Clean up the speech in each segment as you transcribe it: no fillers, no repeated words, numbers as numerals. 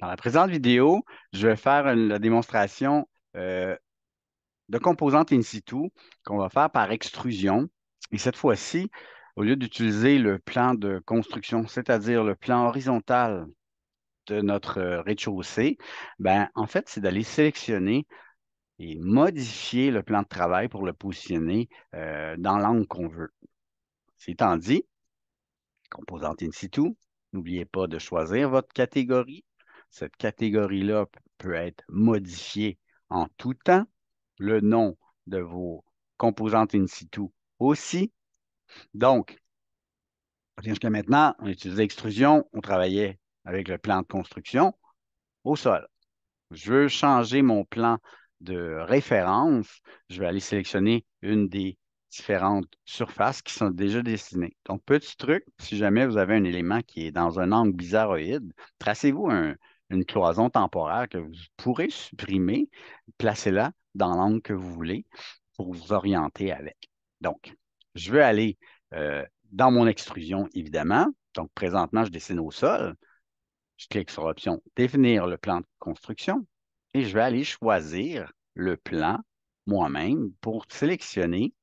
Dans la présente vidéo, je vais faire la démonstration de composantes in situ qu'on va faire par extrusion. Et cette fois-ci, au lieu d'utiliser le plan de construction, c'est-à-dire le plan horizontal de notre rez-de-chaussée, ben, en fait, c'est d'aller sélectionner et modifier le plan de travail pour le positionner dans l'angle qu'on veut. C'est étant dit, composante in situ, n'oubliez pas de choisir votre catégorie. Cette catégorie-là peut être modifiée en tout temps. Le nom de vos composantes in situ aussi. Donc, jusqu'à maintenant, on utilisait extrusion, on travaillait avec le plan de construction au sol. Je veux changer mon plan de référence. Je vais aller sélectionner une des différentes surfaces qui sont déjà dessinées. Donc, petit truc, si jamais vous avez un élément qui est dans un angle bizarroïde, tracez-vous une cloison temporaire que vous pourrez supprimer, placez-la dans l'angle que vous voulez pour vous orienter avec. Donc, je veux aller dans mon extrusion, évidemment. Donc, présentement, je dessine au sol. Je clique sur l'option Définir le plan de construction et je vais aller choisir le plan moi-même pour sélectionner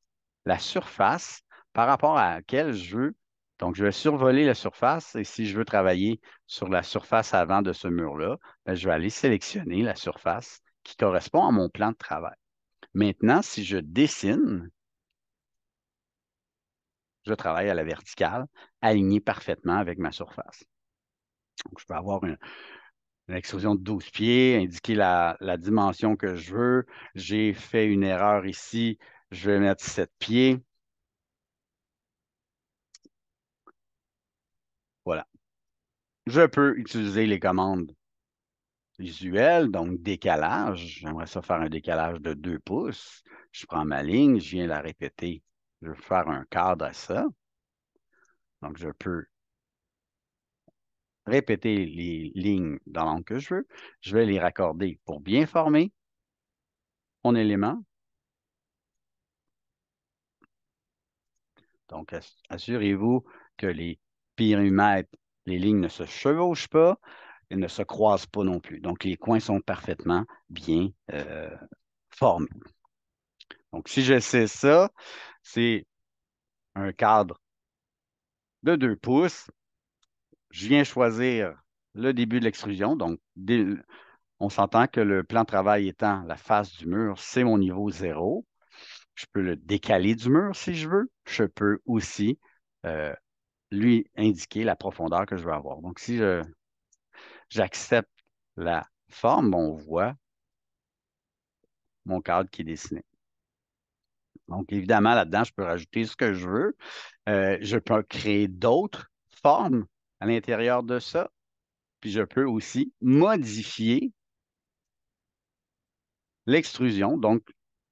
la surface par rapport à laquelle je veux. Donc, je vais survoler la surface et si je veux travailler sur la surface avant de ce mur-là, ben, je vais aller sélectionner la surface qui correspond à mon plan de travail. Maintenant, si je dessine, je travaille à la verticale, aligné parfaitement avec ma surface. Donc, je peux avoir une extrusion de 12 pieds, indiquer la dimension que je veux. J'ai fait une erreur ici, je vais mettre 7 pieds. Voilà. Je peux utiliser les commandes visuelles, donc décalage. J'aimerais ça faire un décalage de 2 pouces. Je prends ma ligne, je viens la répéter. Je veux faire un cadre à ça. Donc, je peux répéter les lignes dans l'angle que je veux. Je vais les raccorder pour bien former mon élément. Donc, assurez-vous que les périmètres, les lignes ne se chevauchent pas et ne se croisent pas non plus. Donc, les coins sont parfaitement bien formés. Donc, si je sais ça, c'est un cadre de 2 pouces. Je viens choisir le début de l'extrusion. Donc, on s'entend que le plan de travail étant la face du mur, c'est mon niveau 0. Je peux le décaler du mur si je veux. Je peux aussi euh, lui indiquer la profondeur que je veux avoir. Donc, si j'accepte la forme, on voit mon cadre qui est dessiné. Donc, évidemment, là-dedans, je peux rajouter ce que je veux. Je peux créer d'autres formes à l'intérieur de ça. Puis, je peux aussi modifier l'extrusion. Donc,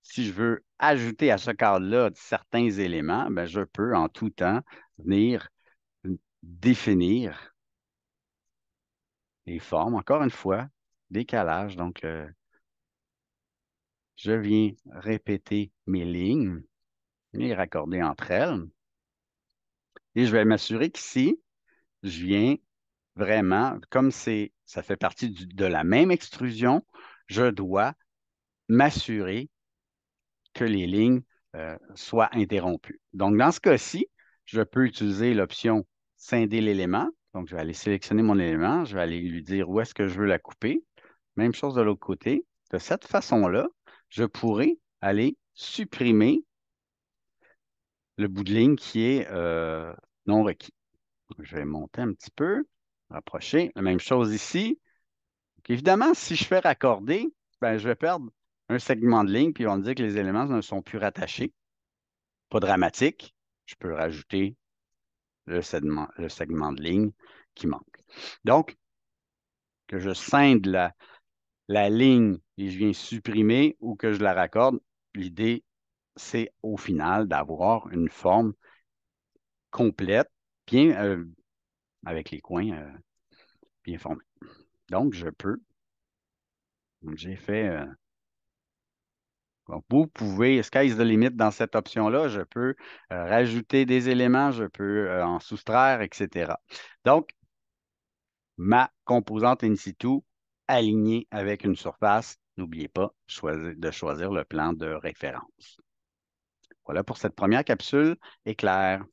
si je veux ajouter à ce cadre-là certains éléments, ben, je peux en tout temps venir définir les formes. Encore une fois, décalage. Donc, je viens répéter mes lignes, les raccorder entre elles, et je vais m'assurer qu'ici, je viens vraiment, comme ça fait partie de la même extrusion, je dois m'assurer que les lignes soient interrompues. Donc, dans ce cas-ci, je peux utiliser l'option scinder l'élément. Donc, je vais aller sélectionner mon élément, je vais aller lui dire où est-ce que je veux la couper. Même chose de l'autre côté. De cette façon-là, je pourrais aller supprimer le bout de ligne qui est non requis. Je vais monter un petit peu, rapprocher. La même chose ici. Donc, évidemment, si je fais raccorder, ben, je vais perdre un segment de ligne, puis on me dit que les éléments ne sont plus rattachés. Pas dramatique. Je peux rajouter le segment de ligne qui manque. Donc, que je scinde la ligne et je viens supprimer ou que je la raccorde, l'idée, c'est au final d'avoir une forme complète, bien avec les coins bien formés. Donc, j'ai fait, donc vous pouvez, sky's the limit dans cette option-là, je peux rajouter des éléments, je peux en soustraire, etc. Donc, ma composante in situ aligné avec une surface. N'oubliez pas de choisir le plan de référence. Voilà pour cette première capsule éclair.